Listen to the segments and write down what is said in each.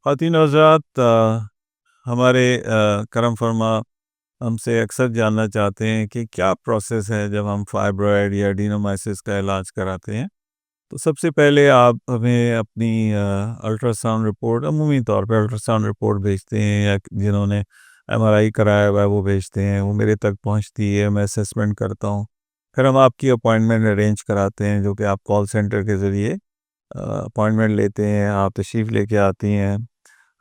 خواتین حضرات، ہمارے کرم فرما ہم سے اکثر جاننا چاہتے ہیں کہ کیا پروسیس ہے جب ہم فائبرائڈ یا ڈینومائسس کا علاج کراتے ہیں. تو سب سے پہلے آپ ہمیں اپنی الٹرا ساؤنڈ رپورٹ، عمومی طور پہ الٹرا ساؤنڈ رپورٹ بھیجتے ہیں، یا جنہوں نے ایم آر آئی کرایا ہوا ہے وہ بھیجتے ہیں. وہ میرے تک پہنچتی ہے، میں اسیسمنٹ کرتا ہوں. پھر ہم آپ کی اپوائنٹمنٹ ارینج کراتے ہیں، جو کہ آپ کال سینٹر کے ذریعے اپوائنٹمنٹ لیتے ہیں. آپ تشریف لے کے آتی ہیں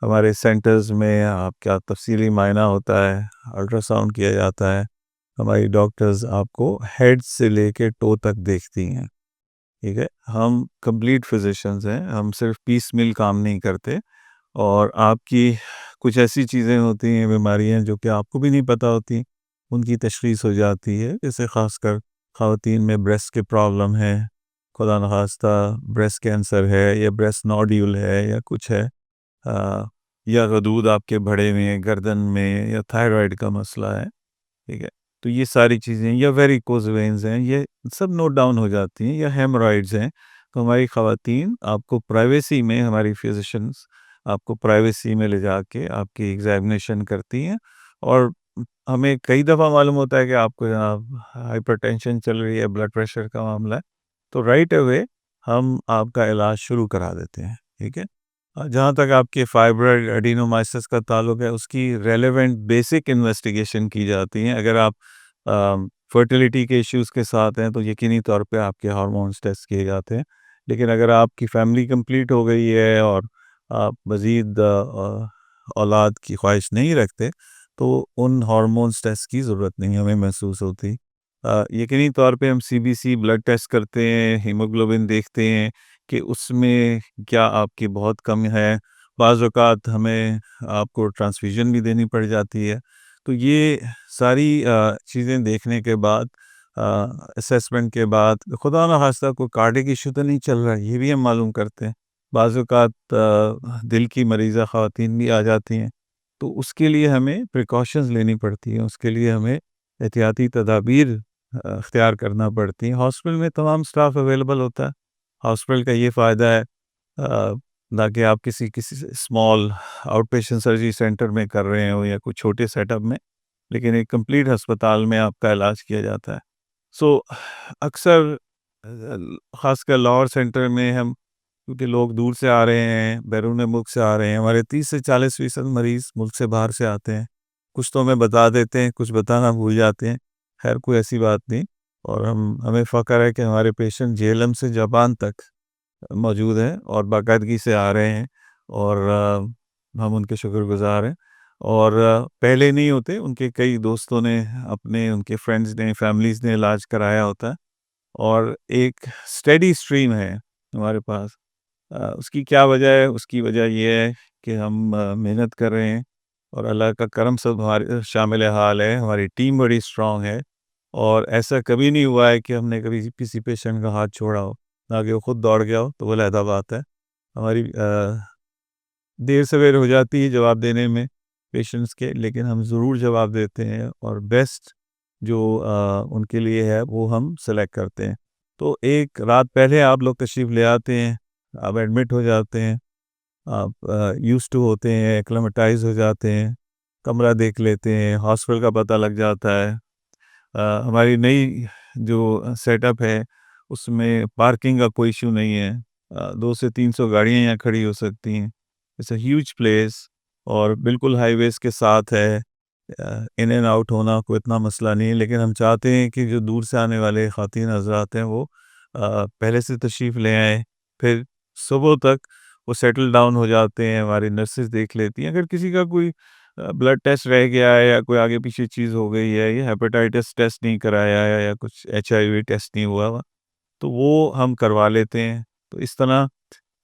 ہمارے سینٹرز میں. آپ کا تفصیلی معائنہ ہوتا ہے، الٹرا ساؤنڈ کیا جاتا ہے. ہماری ڈاکٹرز آپ کو ہیڈ سے لے کے ٹو تک دیکھتی ہیں. ٹھیک ہے، ہم کمپلیٹ فزیشنز ہیں، ہم صرف پیس میل کام نہیں کرتے. اور آپ کی کچھ ایسی چیزیں ہوتی ہیں، بیماریاں جو کہ آپ کو بھی نہیں پتہ ہوتی، ان کی تشخیص ہو جاتی ہے. جیسے خاص کر خواتین میں بریسٹ کے پرابلم ہے، خدا نخواستہ بریسٹ کینسر ہے، یا بریسٹ نوڈیول ہے، یا کچھ ہے، یا غدود آپ کے بڑے میں، گردن میں، یا تھائرائیڈ کا مسئلہ ہے. ٹھیک ہے، تو یہ ساری چیزیں، یا ویریکوز وینز ہیں، یہ سب نوٹ ڈاؤن ہو جاتی ہیں. یا ہیمورائڈز ہیں، تو ہماری خواتین آپ کو پرائیویسی میں، ہماری فزیشنز آپ کو پرائیویسی میں لے جا کے آپ کی ایگزامینیشن کرتی ہیں. اور ہمیں کئی دفعہ معلوم ہوتا ہے کہ آپ کو ہائپر ٹینشن چل رہی ہے، بلڈ پریشر کا معاملہ ہے، تو رائٹ اوے ہم آپ کا علاج شروع کرا دیتے ہیں. ٹھیک ہے، جہاں تک آپ کے فائبرائڈ ایڈینومائسس کا تعلق ہے، اس کی ریلیونٹ بیسک انویسٹیگیشن کی جاتی ہیں. اگر آپ فرٹیلیٹی کے ایشوز کے ساتھ ہیں تو یقینی طور پہ آپ کے ہارمونز ٹیسٹ کیے جاتے ہیں. لیکن اگر آپ کی فیملی کمپلیٹ ہو گئی ہے اور آپ مزید اولاد کی خواہش نہیں رکھتے، تو ان ہارمونز ٹیسٹ کی ضرورت نہیں ہمیں محسوس ہوتی. یقینی طور پہ ہم C B C blood test کرتے ہیں، ہیموگلوبن دیکھتے ہیں کہ اس میں کیا آپ کی بہت کم ہے. بعض اوقات ہمیں آپ کو ٹرانسفیوژن بھی دینی پڑ جاتی ہے. تو یہ ساری چیزیں دیکھنے کے بعد، اسیسمنٹ کے بعد، خدا نخواستہ کوئی کارڈک ایشو تو نہیں چل رہا، یہ بھی ہم معلوم کرتے ہیں. بعض اوقات دل کی مریضہ خواتین بھی آ جاتی ہیں، تو اس کے لیے ہمیں پریکاشنز لینی پڑتی ہیں، اس کے لیے ہمیں احتیاطی تدابیر اختیار کرنا پڑتی ہیں. ہاسپٹل میں تمام سٹاف اویلیبل ہوتا ہے. ہاسپٹل کا یہ فائدہ ہے، نہ کہ آپ کسی small out patient surgery centre میں کر رہے ہوں یا کوئی چھوٹے سیٹ اپ میں، لیکن ایک کمپلیٹ ہسپتال میں آپ کا علاج کیا جاتا ہے. سو اکثر خاص کر لاہور سینٹر میں ہم، کیونکہ لوگ دور سے آ رہے ہیں، بیرون ملک سے آ رہے ہیں، ہمارے 30 سے 40% مریض ملک سے باہر سے آتے ہیں. کچھ تو ہمیں بتا دیتے ہیں، کچھ بتانا بھول جاتے ہیں. خیر کوئی ایسی بات نہیں. اور ہمیں فخر ہے کہ ہمارے پیشنٹ جہلم سے جاپان تک موجود ہیں اور باقاعدگی سے آ رہے ہیں، اور ہم ان کے شکر گزار ہیں. اور پہلے نہیں ہوتے، ان کے کئی دوستوں نے، ان کے فرینڈز نے، فیملیز نے علاج کرایا ہوتا ہے. اور ایک سٹیڈی اسٹریم ہے ہمارے پاس. اس کی کیا وجہ ہے؟ اس کی وجہ یہ ہے کہ ہم محنت کر رہے ہیں، اور اللہ کا کرم سب ہمارے شامل حال ہے. ہماری ٹیم بڑی اسٹرانگ ہے، اور ایسا کبھی نہیں ہوا ہے کہ ہم نے کبھی کسی پیشنٹ کا ہاتھ چھوڑا ہو، نہ کہ وہ خود دوڑ گیا ہو، تو وہ علیحدہ بات ہے. ہماری دیر سویر ہو جاتی ہے جواب دینے میں پیشنٹس کے، لیکن ہم ضرور جواب دیتے ہیں، اور بیسٹ جو ان کے لیے ہے وہ ہم سلیکٹ کرتے ہیں. تو ایک رات پہلے آپ لوگ تشریف لے آتے ہیں، آپ ایڈمٹ ہو جاتے ہیں، آپ یوز ٹو ہوتے ہیں، ایکلمیٹائز ہو جاتے ہیں، کمرہ دیکھ لیتے ہیں، ہاسپٹل کا پتہ لگ جاتا ہے. ہماری نئی جو سیٹ اپ ہے اس میں پارکنگ کا کوئی ایشو نہیں ہے. 200 سے 300 گاڑیاں یہاں کھڑی ہو سکتی ہیں. اٹس اے ہیوج پلیس، اور بالکل ہائی ویز کے ساتھ ہے. ان اینڈ آؤٹ ہونا کوئی اتنا مسئلہ نہیں ہے. لیکن ہم چاہتے ہیں کہ جو دور سے آنے والے خواتین حضرات ہیں وہ پہلے سے تشریف لے آئیں. پھر صبح تک وہ سیٹل ڈاؤن ہو جاتے ہیں، ہماری نرسز دیکھ لیتی ہیں. اگر کسی کا کوئی بلڈ ٹیسٹ رہ گیا ہے، یا کوئی آگے پیچھے چیز ہو گئی ہے، یا ہیپاٹائٹس ٹیسٹ نہیں کرایا ہے، یا کچھ HIV ٹیسٹ نہیں ہوا، تو وہ ہم کروا لیتے ہیں. تو اس طرح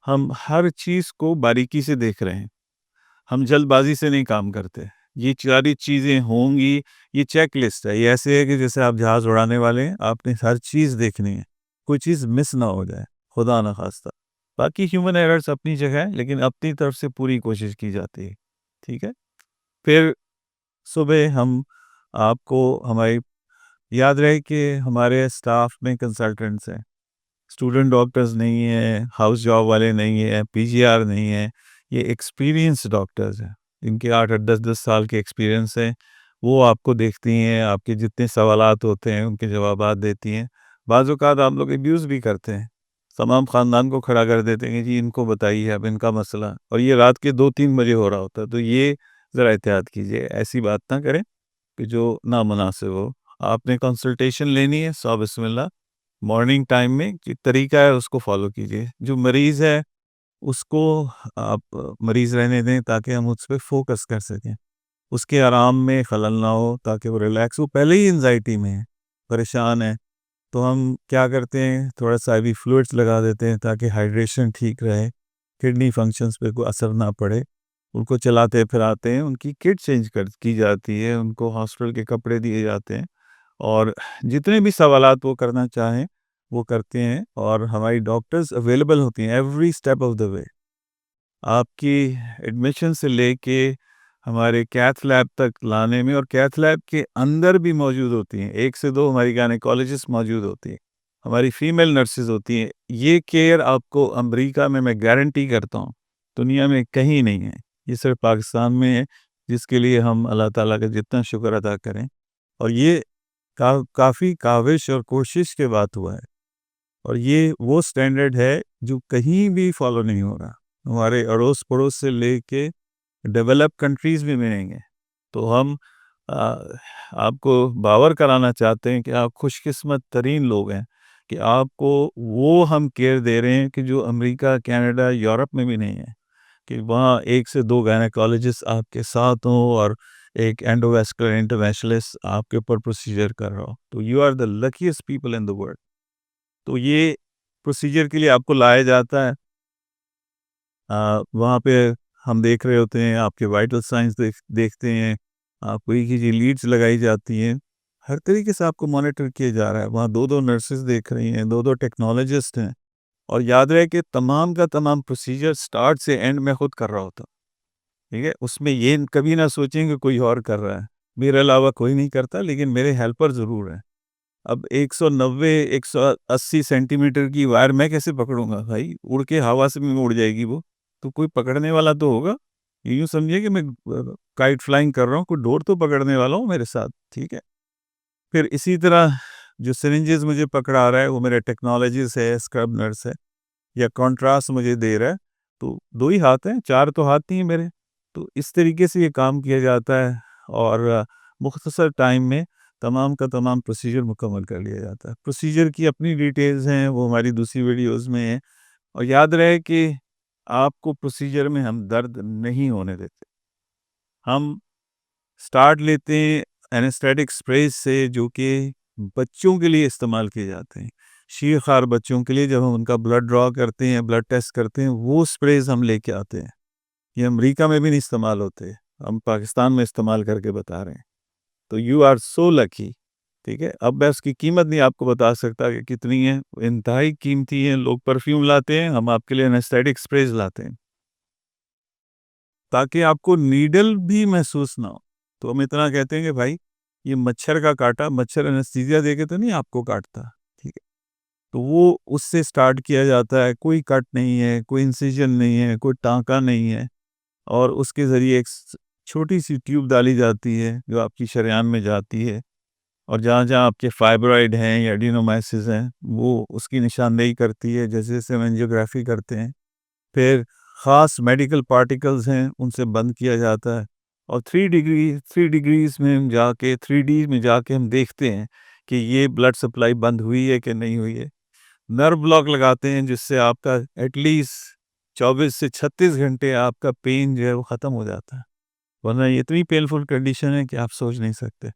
ہم ہر چیز کو باریکی سے دیکھ رہے ہیں. ہم جلد بازی سے نہیں کام کرتے. یہ ساری چیزیں ہوں گی، یہ چیک لسٹ ہے. یہ ایسے ہے کہ جیسے آپ جہاز اڑانے والے ہیں، آپ نے ہر چیز دیکھنی ہے، کوئی چیز مس نہ ہو جائے، خدا نہ خواستہ. باقی ہیومن ایررز اپنی جگہ ہے، لیکن اپنی طرف سے پوری کوشش کی جاتی ہے. ٹھیک ہے. پھر صبح ہم آپ کو، ہماری یاد رہے کہ ہمارے اسٹاف میں کنسلٹنٹس ہیں، اسٹوڈنٹ ڈاکٹرز نہیں ہیں، ہاؤس جاب والے نہیں ہیں، PGR نہیں ہیں. یہ ایکسپیرینس ڈاکٹرز ہیں، جن کے 8 10 سال کے ایکسپیرینس ہیں. وہ آپ کو دیکھتی ہیں، آپ کے جتنے سوالات ہوتے ہیں ان کے جوابات دیتی ہیں. بعض اوقات آپ لوگ ابیوز بھی کرتے ہیں، تمام خاندان کو کھڑا کر دیتے ہیں کہ جی ان کو بتائیے اب ان کا مسئلہ، اور یہ رات کے 2 3 بجے ہو رہا ہوتا ہے. تو یہ ذرا احتیاط کیجیے، ایسی بات نہ کریں کہ جو نامناسب ہو. آپ نے کنسلٹیشن لینی ہے، سو بسم اللہ مارننگ ٹائم میں طریقہ ہے اس کو فالو کیجیے. جو مریض ہے اس کو آپ مریض رہنے دیں تاکہ ہم اس پہ فوکس کر سکیں، اس کے آرام میں خلل نہ ہو، تاکہ وہ ریلیکس ہو. پہلے ہی انزائٹی میں ہے، پریشان ہے، تو ہم کیا کرتے ہیں، تھوڑا سا IV فلوئڈس لگا دیتے ہیں تاکہ ہائیڈریشن ٹھیک رہے، کڈنی فنکشنز پہ کوئی اثر نہ پڑے. ان کو چلاتے پھراتے ہیں، ان کی کٹ چینج کی جاتی ہے، ان کو ہاسپٹل کے کپڑے دیے جاتے ہیں، اور جتنے بھی سوالات وہ کرنا چاہیں وہ کرتے ہیں. اور ہماری ڈاکٹرز اویلیبل ہوتی ہیں ایوری اسٹیپ آف دا وے. آپ کی ایڈمیشن سے لے کے ہمارے کیتھ لیب تک لانے میں، اور کیتھ لیب کے اندر بھی موجود ہوتی ہیں، 1 سے 2 ہماری گائنیکالوجسٹ موجود ہوتی ہیں، ہماری فیمیل نرسز ہوتی ہیں. یہ کیئر آپ کو امریکہ میں گارنٹی کرتا ہوں دنیا میں کہیں نہیں ہے، یہ صرف پاکستان میں ہے، جس کے لیے ہم اللہ تعالیٰ کا جتنا شکر ادا کریں. اور یہ کافی کاوش اور کوشش کے بعد ہوا ہے، اور یہ وہ سٹینڈرڈ ہے جو کہیں بھی فالو نہیں ہو رہا. ہمارے اڑوس پڑوس سے لے کے ڈیولپ کنٹریز بھی ملیں گے. تو ہم آپ کو باور کرانا چاہتے ہیں کہ آپ خوش قسمت ترین لوگ ہیں کہ آپ کو وہ ہم کیئر دے رہے ہیں کہ جو امریکہ، کینیڈا، یورپ میں بھی نہیں ہے، کہ وہاں 1 سے 2 گائنیکالوجسٹ آپ کے ساتھ ہوں اور ایک اینڈوویسکولر انٹرونشنسٹ آپ کے اوپر پروسیجر کر رہا ہو. تو you are the luckiest people in the world. تو یہ پروسیجر کے لیے آپ کو لایا جاتا ہے، وہاں پہ ہم دیکھ رہے ہوتے ہیں، آپ کے وائٹل سائنس دیکھتے ہیں، آپ کو کی لیڈز لگائی جاتی ہیں، ہر طریقے سے آپ کو مانیٹر کیا جا رہا ہے. وہاں 2 نرسز دیکھ رہی ہیں، 2 ٹیکنالوجسٹ ہیں. اور یاد رہے کہ تمام کا تمام پروسیجر سٹارٹ سے اینڈ میں خود کر رہا ہوتا. ٹھیک ہے، اس میں یہ کبھی نہ سوچیں کہ کوئی اور کر رہا ہے. میرے علاوہ کوئی نہیں کرتا، لیکن میرے ہیلپر ضرور ہیں. اب 190 180 سینٹی میٹر کی وائر میں کیسے پکڑوں گا بھائی؟ اڑ کے ہوا سے میں اڑ جائے گی وہ. تو کوئی پکڑنے والا تو ہوگا. یوں سمجھے کہ میں کائٹ فلائنگ کر رہا ہوں، کوئی ڈور تو پکڑنے والا ہوں میرے ساتھ. ٹھیک ہے. پھر اسی طرح جو سرنجز مجھے پکڑا رہا ہے وہ میرے ٹیکنالوجسٹ ہے، اسکرب نرس ہے، یا کانٹراسٹ مجھے دے رہا ہے. تو 2 ہی ہاتھ ہیں، 4 تو ہاتھ نہیں ہیں میرے. تو اس طریقے سے یہ کام کیا جاتا ہے، اور مختصر ٹائم میں تمام کا تمام پروسیجر مکمل کر لیا جاتا ہے. پروسیجر کی اپنی ڈیٹیلز ہیں، وہ ہماری دوسری ویڈیوز میں ہیں. اور یاد رہے کہ آپ کو پروسیجر میں ہم درد نہیں ہونے دیتے. ہم سٹارٹ لیتے ہیں اینستھیٹک اسپریز سے، جو کہ بچوں کے لیے استعمال کیے جاتے ہیں، شیر خوار بچوں کے لیے. جب ہم ان کا بلڈ ڈرا کرتے ہیں، بلڈ ٹیسٹ کرتے ہیں، وہ اسپریز ہم لے کے آتے ہیں. یہ امریکہ میں بھی نہیں استعمال ہوتے، ہم پاکستان میں استعمال کر کے بتا رہے ہیں. تو یو آر سو لکی. ٹھیک ہے. اب میں اس کی قیمت نہیں آپ کو بتا سکتا کہ کتنی ہے، انتہائی قیمتی ہیں. لوگ پرفیوم لاتے ہیں، ہم آپ کے لیے اینستھیٹک اسپریز لاتے ہیں تاکہ آپ کو نیڈل بھی محسوس نہ ہو. تو ہم اتنا کہتے ہیں کہ بھائی یہ مچھر کا کاٹا، مچھر انستھیزیا دے کے تو نہیں آپ کو کاٹتا. ٹھیک ہے. تو وہ اس سے سٹارٹ کیا جاتا ہے. کوئی کٹ نہیں ہے، کوئی انسیجن نہیں ہے، کوئی ٹانکا نہیں ہے، اور اس کے ذریعے ایک چھوٹی سی ٹیوب ڈالی جاتی ہے جو آپ کی شریان میں جاتی ہے، اور جہاں جہاں آپ کے فائبرائڈ ہیں یا ایڈینومائسس ہیں وہ اس کی نشاندہی کرتی ہے، جیسے جیسے ہم اینجیوگرافی کرتے ہیں. پھر خاص میڈیکل پارٹیکلز ہیں، ان سے بند کیا جاتا ہے. اور 3 ڈگریز میں ہم جا کے 3D میں جا کے ہم دیکھتے ہیں کہ یہ بلڈ سپلائی بند ہوئی ہے کہ نہیں ہوئی ہے. نرو بلاک لگاتے ہیں جس سے آپ کا ایٹ لیسٹ 24 سے 36 گھنٹے آپ کا پین جو ہے وہ ختم ہو جاتا ہے. ورنہ یہ اتنی پینفل کنڈیشن ہے کہ آپ سوچ نہیں سکتے.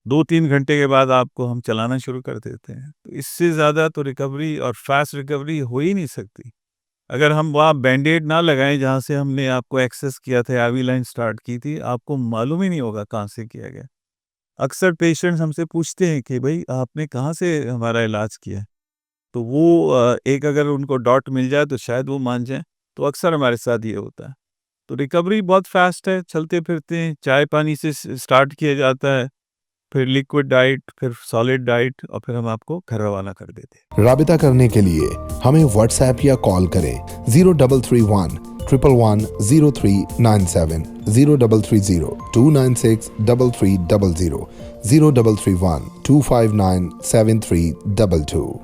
2 3 گھنٹے کے بعد آپ کو ہم چلانا شروع کر دیتے ہیں. تو اس سے زیادہ تو ریکوری اور فاسٹ ریکوری ہو ہی نہیں سکتی. اگر ہم وہاں بینڈیڈ نہ لگائیں جہاں سے ہم نے آپ کو ایکسس کیا تھا، IV لائن سٹارٹ کی تھی، آپ کو معلوم ہی نہیں ہوگا کہاں سے کیا گیا. اکثر پیشنٹس ہم سے پوچھتے ہیں کہ بھائی آپ نے کہاں سے ہمارا علاج کیا. تو وہ ایک اگر ان کو ڈاٹ مل جائے تو شاید وہ مان جائیں. تو اکثر ہمارے ساتھ یہ ہوتا ہے. تو ریکوری بہت فاسٹ ہے. چلتے پھرتے ہیں، چائے پانی سے سٹارٹ کیا جاتا ہے، پھر لیکوڈ ڈائٹ، پھر سالڈ ڈائٹ، اور پھر ہم آپ کو گھر روانہ کر دیتے ہیں. رابطہ کرنے کے لیے ہمیں واٹس ایپ یا کال کریں 0331 0110397 0330 296 3300 0331 259 7322.